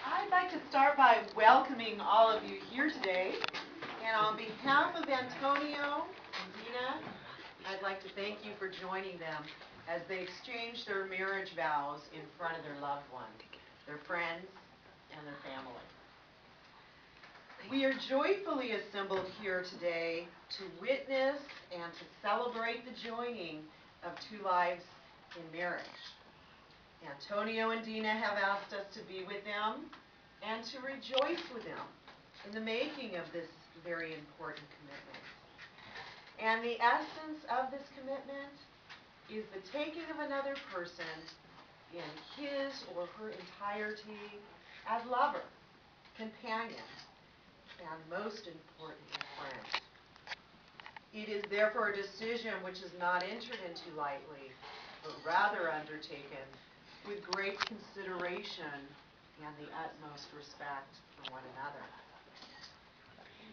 I'd like to start by welcoming all of you here today. And on behalf of Antonio and Jeanneth, I'd like to thank you for joining them as they exchange their marriage vows in front of their loved ones, their friends, and their family. We are joyfully assembled here today to witness and to celebrate the joining of two lives in marriage. Antonio and Dina have asked us to be with them and to rejoice with them in the making of this very important commitment. And the essence of this commitment is the taking of another person in his or her entirety as lover, companion, and most importantly, friend. It is therefore a decision which is not entered into lightly, but rather undertaken with great consideration and the utmost respect for one another.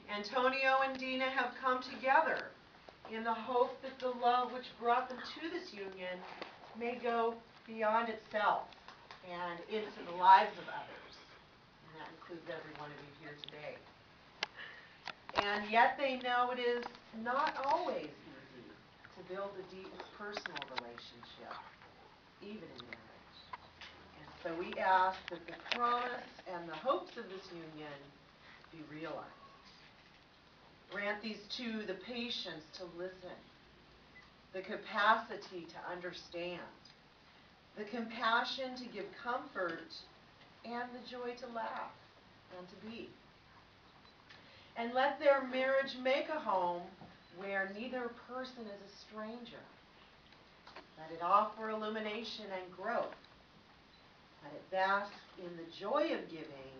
Antonio and Dina have come together in the hope that the love which brought them to this union may go beyond itself and into the lives of others. And that includes every one of you here today. And yet they know it is not always easy to build the deepest personal relationship, even in marriage. And so we ask that the promise and the hopes of this union be realized. Grant these two the patience to listen, the capacity to understand, the compassion to give comfort, and the joy to laugh and to be. And let their marriage make a home where neither person is a stranger. Let it offer illumination and growth. Let it bask in the joy of giving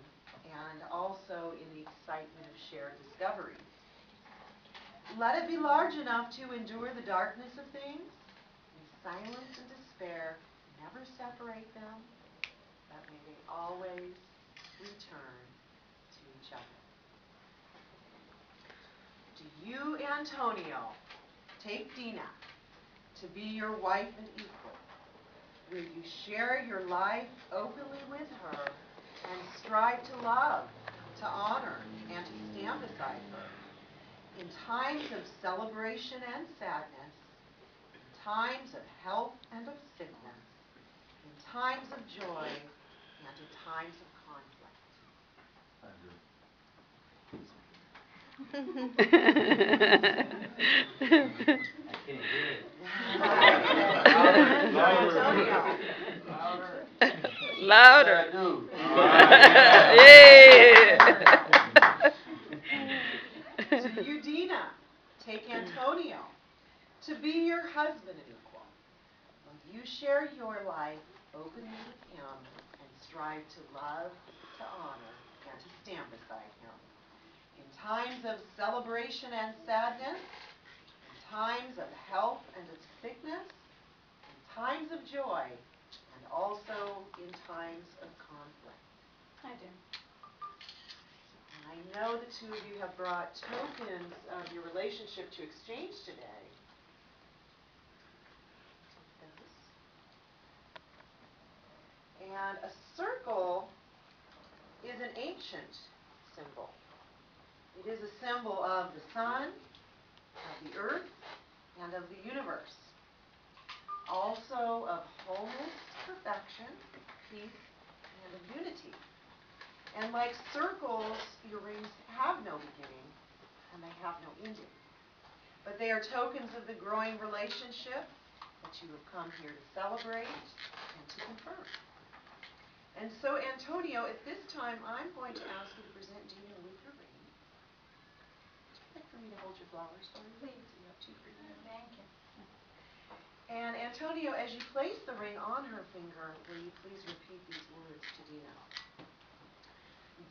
and also in the excitement of shared discovery. Let it be large enough to endure the darkness of things, and silence and despair never separate them, but may they always return to each other. Do you, Antonio, take Dina to be your wife and equal? Will you share your life openly with her and strive to love, to honor, and to stand beside her? In times of celebration and sadness, in times of health and of sickness, in times of joy and in times of conflict. I can't hear it. Louder. To you, Dina, take Antonio to be your husband and equal. Will you share your life openly with him and strive to love, to honor, and to stand beside him? In times of celebration and sadness, in times of health and of sickness, in times of joy, and also in times of conflict. I do. I know the two of you have brought tokens of your relationship to exchange today. And a circle is an ancient symbol. It is a symbol of the sun, of the earth, and of the universe. Also of wholeness, perfection, peace, and of unity. And like circles, your rings have no beginning and they have no ending. But they are tokens of the growing relationship that you have come here to celebrate and to confirm. And so, Antonio, at this time, I'm going to ask you to present Dina with your ring. Would you like for me to hold your flowers for you? Please. You have two for you. Thank you. And Antonio, as you place the ring on her finger, will you please repeat these words to Dina?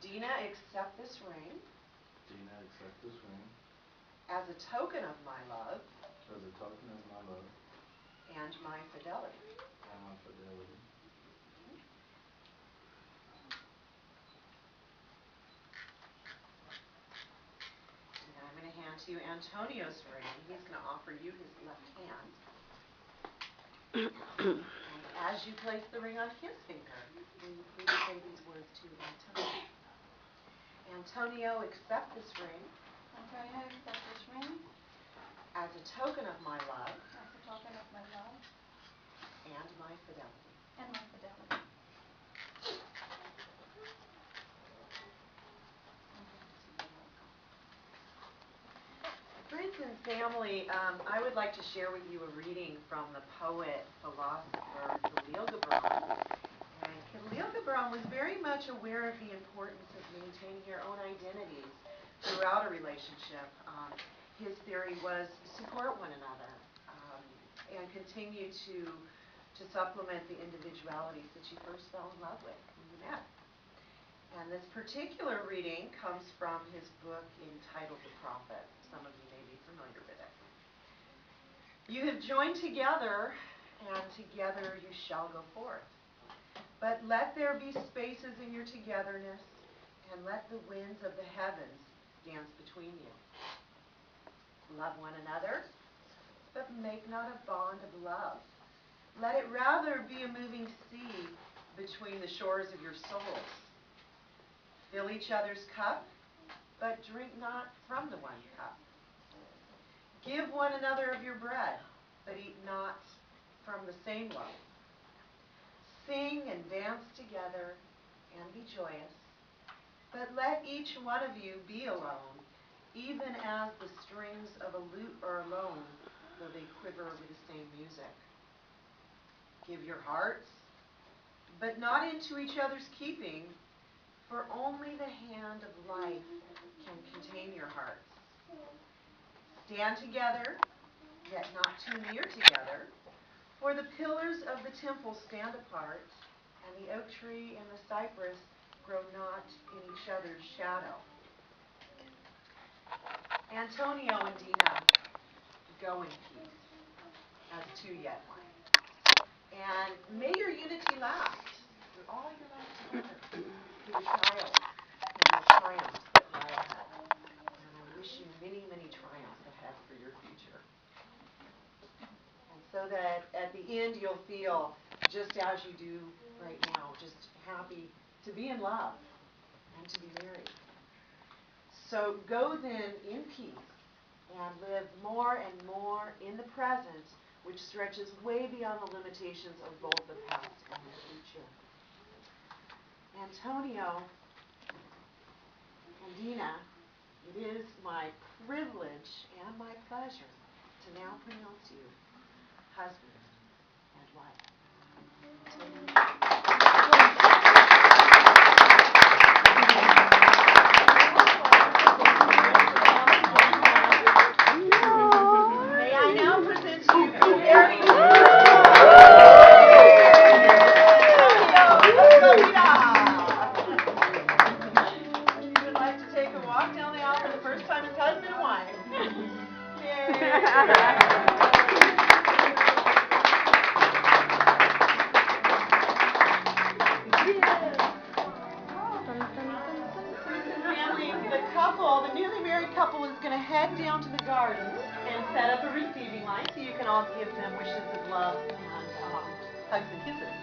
Dina, accept this ring. Dina, accept this ring. As a token of my love. As a token of my love. And my fidelity. And my fidelity. And I'm going to hand to you Antonio's ring. He's going to offer you his left hand. And as you place the ring on his finger, will you please say these words to Antonio? Antonio, accept this ring Antonio, accept this ring as a token of my love as a token of my love and my fidelity. and my fidelity. Friends and family, I would like to share with you a reading from the poet, philosopher Khalil Gibran. And Khalil Gibran was very much aware of the importance of maintaining your own identities throughout a relationship. His theory was support one another and continue to supplement the individualities that you first fell in love with when you met. And this particular reading comes from his book entitled The Prophet. Some of you may be familiar with it. You have joined together, and together you shall go forth. But let there be spaces in your togetherness, and let the winds of the heavens dance between you. Love one another, but make not a bond of love. Let it rather be a moving sea between the shores of your souls. Fill each other's cup, but drink not from the one cup. Give one another of your bread, but eat not from the same loaf. Sing and dance together and be joyous, but let each one of you be alone, even as the strings of a lute are alone, though they quiver with the same music. Give your hearts, but not into each other's keeping, for only the hand of life can contain your hearts. Stand together, yet not too near together, for the pillars of the temple stand apart, and the oak tree and the cypress grow not in each other's shadow. Antonio and Dina, go in peace, as two yet one. And may your unity last through all your life together, through the trials and the triumphs that lie ahead. And I wish you many, many triumphs ahead for your future. And so that at the end you'll feel just as you do right now, just happy to be in love and to be married. So go then in peace and live more and more in the present, which stretches way beyond the limitations of both the past and the future. Antonio and Dina, it is my privilege and my pleasure to now pronounce you husband and wife. May I now present to you the very If you would like to take a walk down the aisle for the first time as husband and wife. The newly married couple is going to head down to the garden and set up a receiving line so you can all give them wishes of love and hugs and kisses.